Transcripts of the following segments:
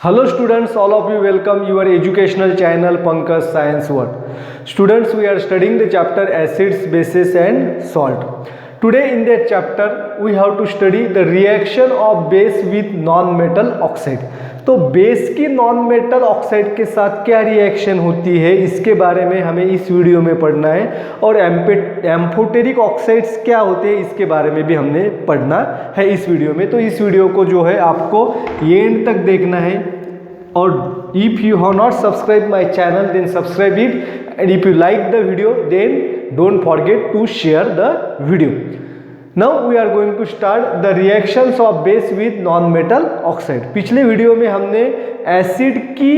Hello students, all of you welcome your educational channel Pankaj Science World. Students, we are studying the chapter acids, bases and salt. Today in that chapter we have to study the reaction of base with non-metal oxide. तो base की non metal oxide के साथ क्या reaction होती है इसके बारे में हमें इस वीडियो में पढ़ना है, और एम्फोटेरिक ऑक्साइड्स क्या होते हैं इसके बारे में भी हमने पढ़ना है इस वीडियो में। तो इस वीडियो को जो है आपको एंड तक देखना है, और if you have not subscribe my channel then subscribe it, and if you like the video then don't forget to share the video. Now we are going to start the reactions of base with non-metal oxide. पिछले video में हमने acid की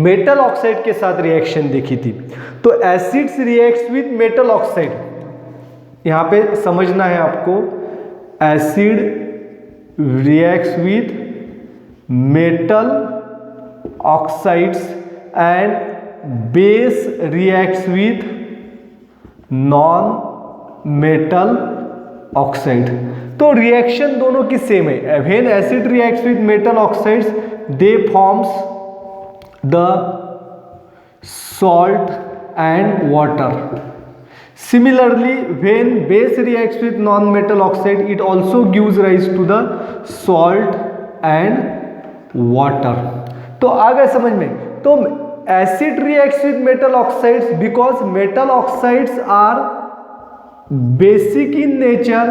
metal oxide के साथ reaction देखी थी। तो acids reacts with metal oxide, यहाँ पे समझना है आपको, acid reacts with metal oxides and base reacts with non metal oxide. तो रिएक्शन दोनों की सेम है। When acid reacts with metal oxides they forms the salt and water. Similarly when base reacts with non metal oxide it also gives rise to the salt and water. तो आ गए समझ में। तो acid reacts with metal oxides because metal oxides are basic in nature,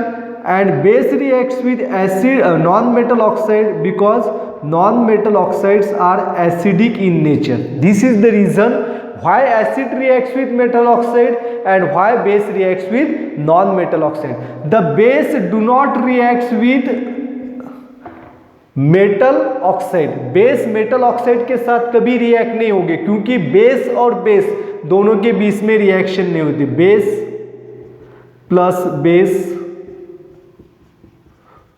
and base reacts with acid non-metal oxide because non-metal oxides are acidic in nature. This is the reason why acid reacts with metal oxide and why base reacts with non-metal oxide. The base do not reacts with metal oxide. Base metal oxide के साथ कभी react नहीं होंगे, क्योंकि base और base दोनों के बीच में रिएक्शन नहीं होती। Base plus base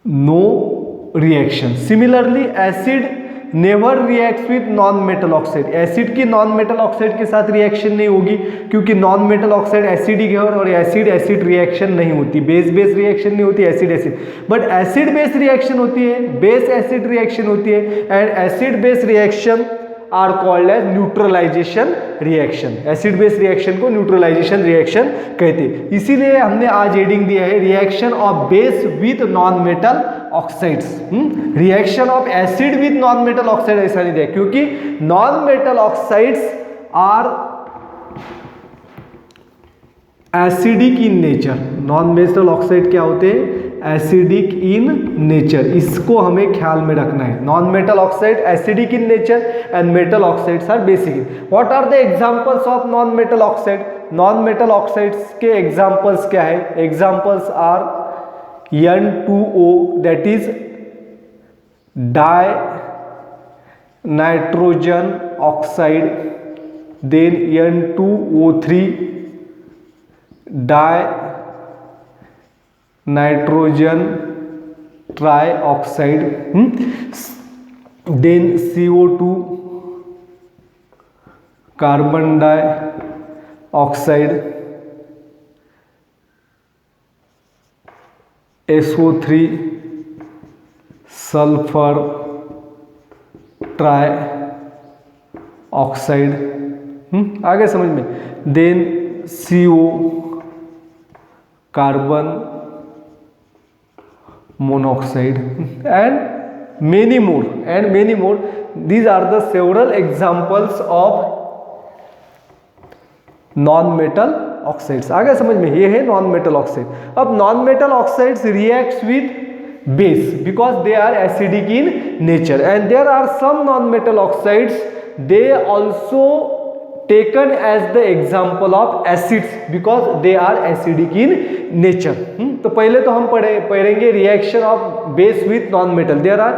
no reaction. Similarly acid never reacts with non metal oxide. Acid की नॉन मेटल ऑक्साइड के साथ रिएक्शन नहीं होगी, क्योंकि नॉन मेटल ऑक्साइड एसिडिक है और एसिड एसिड रिएक्शन नहीं होती। बेस बेस रिएक्शन नहीं होती, acid acid. But acid base reaction होती है, बेस एसिड रिएक्शन होती है, and acid base reaction are called as neutralisation reaction. Acid base reaction को न्यूट्रलाइजेशन रिएक्शन कहते हैं। इसीलिए हमने आज हेडिंग दिया है reaction of base with non metal oxides. Reaction of acid with non metal oxide ऐसा नहीं दिया, क्योंकि non metal oxides are acidic in nature. Non metal oxide क्या होते हैं? Acidic in nature. इसको हमें ख्याल में रखना है। Non metal oxide acidic in nature and metal oxides are basic. What are the examples of non metal oxide? Non metal oxides के एग्जांपल्स क्या है? Examples are N2O, that is di nitrogen oxide, then N2O3 di nitrogen trioxide, then CO2 carbon dioxide, SO3 sulphur trioxide. आगे समझ में। Then CO carbon monoxide and many more. These are the several examples of non metal oxides. आगे समझ में, ये है non metal oxide. अब non metal oxides reacts with base because they are acidic in nature, and there are some non metal oxides they also taken as the example of acids because they are acidic in nature. तो पहले तो हम पढ़ेंगे reaction of base with non metal. There are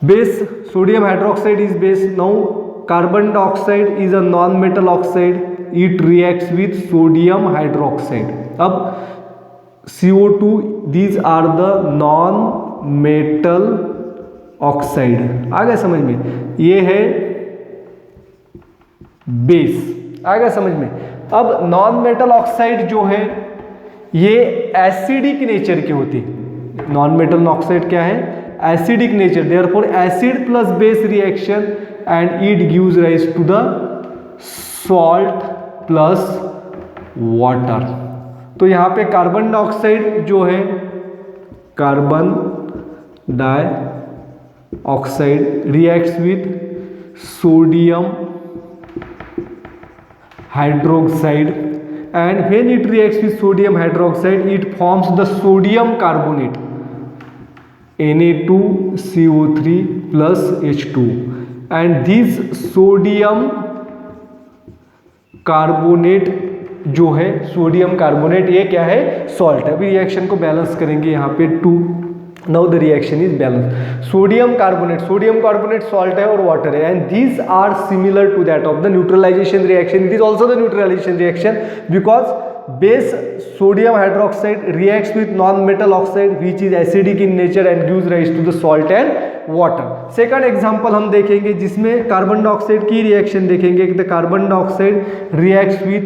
base, sodium hydroxide is base. Now carbon dioxide is a non metal oxide, it reacts with sodium hydroxide. अब CO2, these are the non metal oxide. आ गया समझ में? ये है base. आ गया समझ में? अब नॉन मेटल ऑक्साइड जो है ये एसिडिक नेचर की होती है। नॉन मेटल ऑक्साइड क्या है? acidic nature, therefore acid plus base reaction and it gives rise to the salt plus water. तो यहाँ पे कार्बन डाइऑक्साइड जो है, carbon dioxide reacts with sodium hydroxide, and when it reacts with sodium hydroxide it forms the sodium carbonate Na2CO3 plus H2, and this sodium carbonate जो है, sodium carbonate ये क्या है, सॉल्ट है. अभी रिएक्शन को बैलेंस करेंगे यहाँ पे 2. Now the reaction is balance. Sodium carbonate salt है और वाटर है, and these are similar to that of the neutralisation reaction. It is also the neutralisation reaction because base sodium hydroxide reacts with non-metal oxide which is acidic in nature and gives rise to the salt and water. Second example हम देखेंगे जिसमें carbon dioxide की reaction देखेंगे. The carbon dioxide reacts with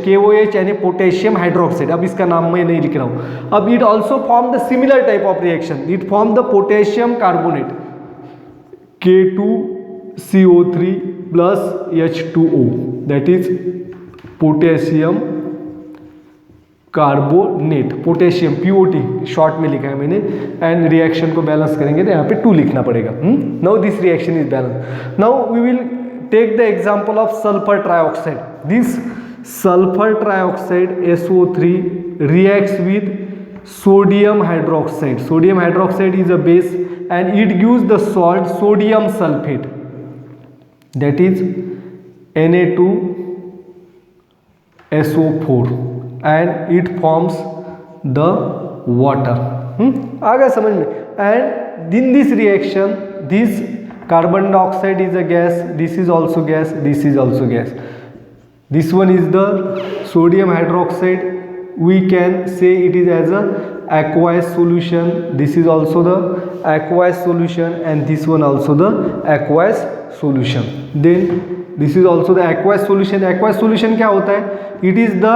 KOH यानी potassium hydroxide. अब इसका नाम मैं नहीं लिख रहा हूँ. अब it also form the similar type of reaction. It form the potassium carbonate K2CO3 plus H2O, that is potassium carbonate, potassium POT short में लिखा है मैंने. एंड रिएक्शन को बैलेंस करेंगे तो यहाँ पे 2 लिखना पड़ेगा. Now this reaction is balance. Now we will take the example of sulphur trioxide. This sulphur trioxide SO3 reacts with sodium hydroxide. Sodium hydroxide is a base and it gives the salt sodium sulfate, that is Na2SO4, and it forms the water. आ गया समझ में. And in this reaction, this carbon dioxide is a gas, this is also gas, this is also gas. This one is the sodium hydroxide. We can say it is as a aqueous solution. This is also the aqueous solution, and this one also the aqueous solution. Then this is also the aqueous solution. Aqueous solution क्या होता है? It is the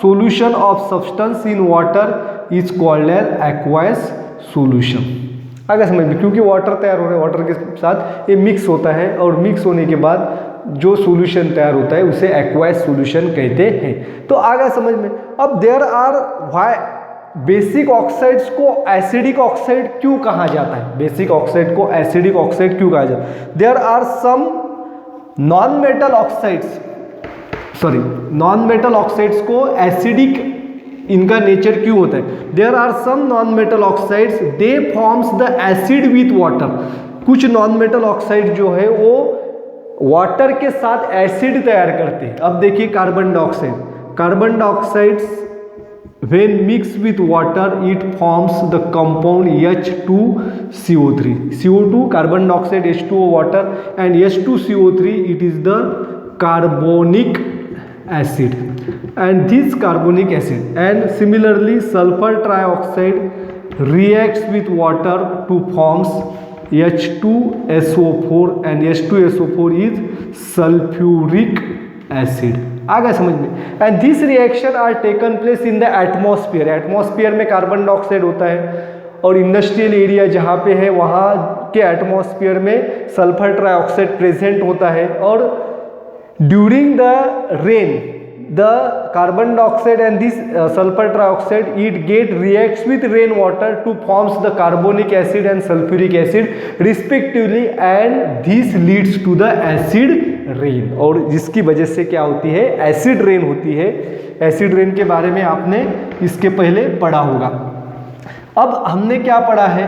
solution of substance in water is called as aqueous solution. आगे समझ में, क्योंकि water तैयार हो रहा है, वाटर के साथ ये मिक्स होता है और मिक्स होने के बाद जो सॉल्यूशन तैयार होता है उसे एक्वायस सॉल्यूशन कहते हैं. तो आगे समझ में. अब there are why basic oxides को एसिडिक ऑक्साइड क्यों कहा जाता है? बेसिक ऑक्साइड को एसिडिक ऑक्साइड क्यों कहा जाता है? There are some non metal oxides, non metal oxides को एसिडिक इनका नेचर क्यों होता है? There are some non metal oxides they forms the acid with water. कुछ नॉन मेटल ऑक्साइड जो है वो वाटर के साथ एसिड तैयार करते हैं. अब देखिए carbon dioxide when mixed with water it forms the compound H2CO3. CO2 carbon dioxide, H2O water, and H2CO3 it is the carbonic acid, and this carbonic acid, and similarly sulfur trioxide reacts with water to forms H2SO4, and H2SO4 is sulfuric acid. आ गया समझ में. And this reaction are taken place in the atmosphere. Atmosphere में carbon dioxide होता है और industrial area जहाँ पे है वहाँ के एटमॉस्फेयर में सल्फर ट्राइऑक्साइड प्रेजेंट होता है. और during the rain the carbon dioxide and this sulfur trioxide it get reacts with rain water to forms the carbonic acid and sulfuric acid respectively, and this leads to the acid rain. और जिसकी वजह से क्या होती है? Acid rain होती है. Acid rain के बारे में आपने इसके पहले पढ़ा होगा. अब हमने क्या पढ़ा है?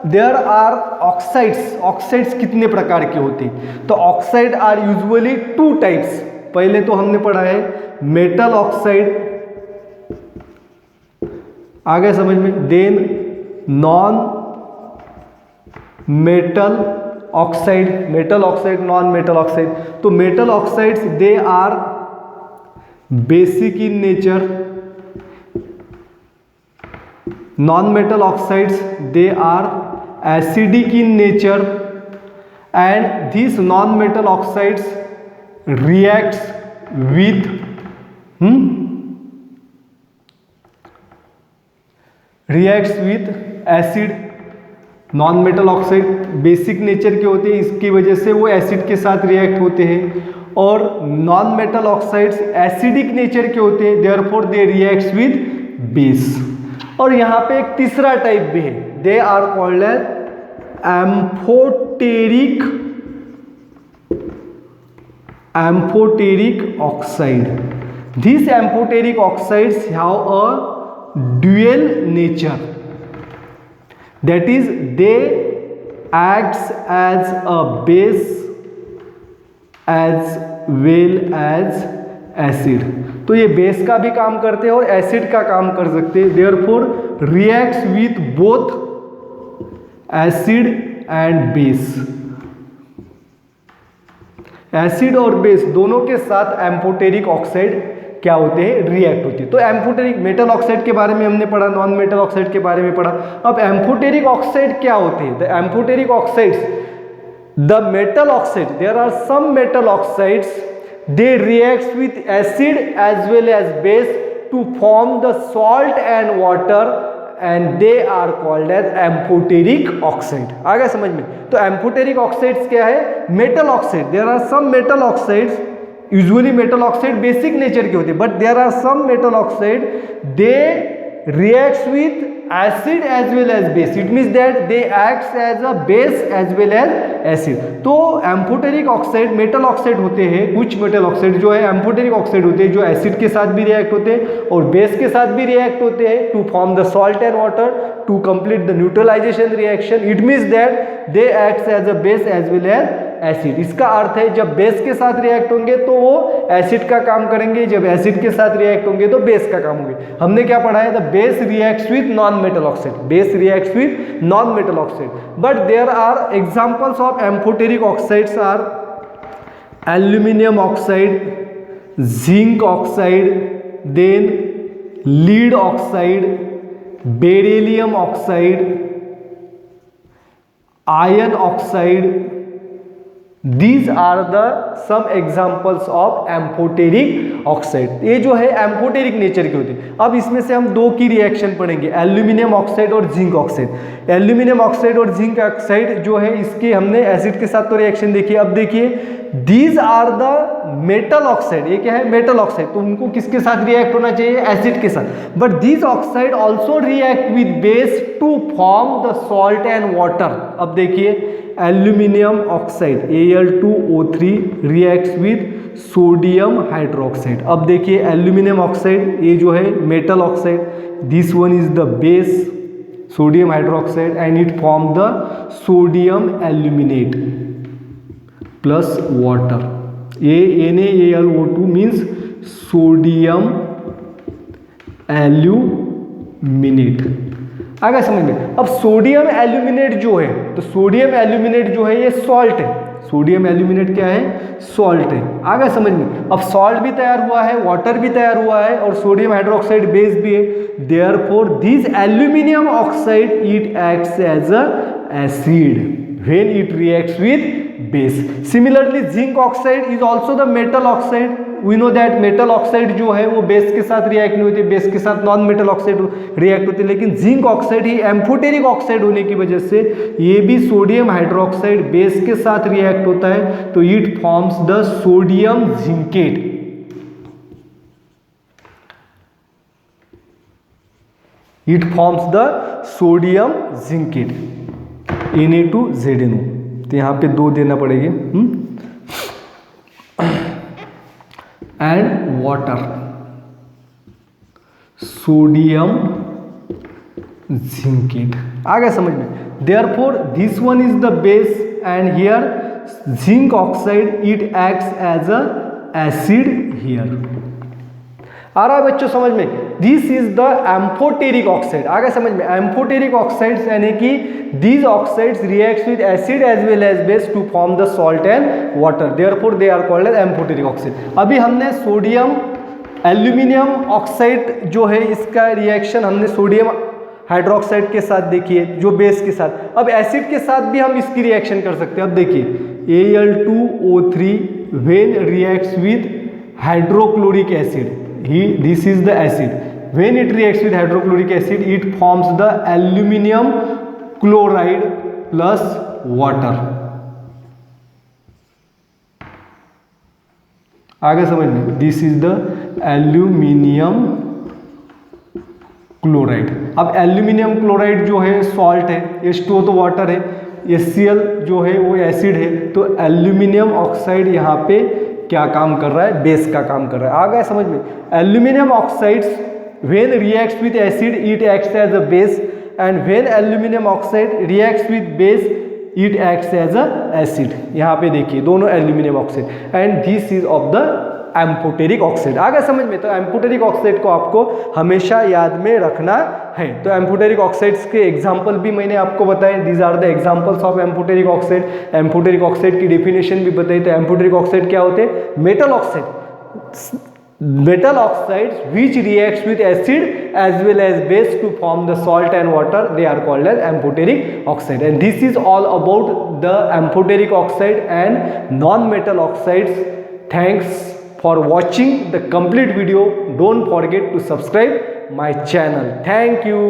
देयर आर ऑक्साइड्स कितने प्रकार के होते हैं? तो ऑक्साइड आर यूजुअली 2 टाइप्स. पहले तो हमने पढ़ा है मेटल ऑक्साइड, आगे समझ में. Then non metal oxide, non metal oxide. तो metal oxides they are basic in nature. Non metal oxides they are acidic in nature, and this non metal oxides reacts with acid non metal oxide basic nature के होते हैं, इसकी वजह से वो acid के साथ रिएक्ट होते हैं, और non metal oxides acidic nature के होते हैं, therefore they reacts with base. और यहाँ पे एक तीसरा टाइप भी है, they are called as amphoteric oxide. These amphoteric oxides have a dual nature, that is they acts as a base as well as acid। तो ये बेस का भी काम करते हैं और एसिड का काम कर सकते हैं, therefore reacts with both acid and base। Acid और बेस दोनों के साथ एम्फोटेरिक ऑक्साइड क्या होते हैं, रिएक्ट होती है। तो एम्फोटेरिक मेटल ऑक्साइड के बारे में हमने पढ़ा, नॉन मेटल ऑक्साइड के बारे में पढ़ा। अब एम्फोटेरिक ऑक्साइड क्या होते हैं? The amphoteric oxides, the metal oxide, there are some metal oxides they reacts with acid as well as base to form the salt and water and they are called as amphoteric oxide. आ गया समझ में? तो amphoteric oxides क्या है? Metal oxide, there are some metal oxides, usually metal oxide basic nature के होते हैं, but there are some metal oxide they reacts with acid as well as base, it means that they acts as a base as well as acid. तो amphoteric oxide metal oxide होते हैं, कुछ metal oxide जो है amphoteric oxide होते हैं, जो acid के साथ भी रिएक्ट होते हैं और बेस के साथ भी रिएक्ट होते हैं to form the salt and water to complete the neutralisation reaction. It means that they acts as a base as well as acid. इसका अर्थ है जब बेस के साथ रिएक्ट होंगे तो वो एसिड का काम करेंगे, जब एसिड के साथ रिएक्ट होंगे तो बेस का काम होंगे। हमने क्या पढ़ा है? The base reacts with non metal oxide, base reacts with non metal oxide, but there are examples of amphoteric oxides are aluminium oxide, zinc oxide, then lead oxide, beryllium oxide, iron oxide. These are the some examples of amphoteric oxide. ये जो है amphoteric nature के होते हैं। अब इसमें से हम दो की रिएक्शन पढ़ेंगे, एल्यूमिनियम ऑक्साइड और जिंक ऑक्साइड। एल्यूमिनियम ऑक्साइड और जिंक ऑक्साइड जो है इसकी हमने एसिड के साथ तो रिएक्शन देखी। अब देखिए these are the metal oxide, ये क्या है? Metal oxide. तो उनको किसके साथ रिएक्ट होना चाहिए? एसिड के साथ। But these oxide also react with base to form the salt and water. अब देखिए aluminium oxide Al2O3 reacts with sodium hydroxide. अब देखिए एल्यूमिनियम ऑक्साइड, ये जो है metal oxide, this one is the base sodium hydroxide and it form the sodium aluminate plus water. NaAlO2 means sodium aluminate. आ गया समझ में? अब सोडियम एल्यूमिनेट जो है, तो सोडियम एल्यूमिनेट जो है ये सॉल्ट है। सोडियम एल्यूमिनेट क्या है? सॉल्ट है। आ गया समझ में? अब सॉल्ट भी तैयार हुआ है, वाटर भी तैयार हुआ है और सोडियम हाइड्रोक्साइड बेस भी है। Therefore this aluminium oxide it acts as a acid when it reacts with base. Similarly zinc oxide is also the metal oxide. We know that metal oxide जो है वो बेस के साथ react नहीं होती, base के साथ नॉन मेटल ऑक्साइड रिएक्ट होती है, लेकिन जिंक ऑक्साइड ही एम्फोटेरिक ऑक्साइड होने की वजह से ये भी सोडियम हाइड्रोक्साइड बेस के साथ रिएक्ट होता है, तो it forms the sodium zincate. It forms the sodium zincate Na2ZnO। तो यहाँ पे दो देना पड़ेगी एंड वाटर सोडियम जिंकेट। आ गया समझ में? Therefore this one is the base and here zinc oxide it acts as a acid here. आ रहा है बच्चों समझ में? This is the amphoteric oxide. आ गया समझ में? एम्फोटेरिक ऑक्साइड्स यानी कि these oxides reacts with acid as well as base to form the salt and water, therefore they are called as amphoteric oxide। अभी हमने सोडियम एल्यूमिनियम ऑक्साइड जो है इसका रिएक्शन हमने सोडियम हाइड्रोक्साइड के साथ देखी है, जो बेस के साथ। अब एसिड के साथ भी हम इसकी रिएक्शन कर सकते हैं। अब देखिए Al2O3 when reacts with hydrochloric acid, this is the acid, when it reacts with hydrochloric acid it forms the aluminum chloride plus water. आगे समझ में, this is the aluminium chloride. अब एल्यूमिनियम क्लोराइड जो है सॉल्ट है, H2O तो water है, HCl जो है वो एसिड है, तो एल्यूमिनियम ऑक्साइड यहाँ पे क्या काम कर रहा है, बेस का काम कर रहा है। आ गया समझ में। Aluminium oxides when reacts with acid it acts as a base, and when aluminium oxide reacts with base it acts as a acid. यहाँ पे देखिए दोनों aluminium oxide, and this is of the amphoteric oxide. आ गया समझ में। तो amphoteric oxide को आपको हमेशा याद में रखना है। तो एम्फोटेरिक ऑक्साइड्स के एग्जांपल भी मैंने आपको बताए, these are the examples of amphoteric oxide. Amphoteric oxide की डेफिनेशन भी बताई। तो एम्फोटेरिक ऑक्साइड क्या होते हैं, metal oxide, metal oxides which reacts with acid as well as base to form the salt and water, they are called as amphoteric oxide. And this is all about the amphoteric oxide and non-metal oxides. Thanks for watching the complete video. Don't forget to subscribe my channel. Thank you.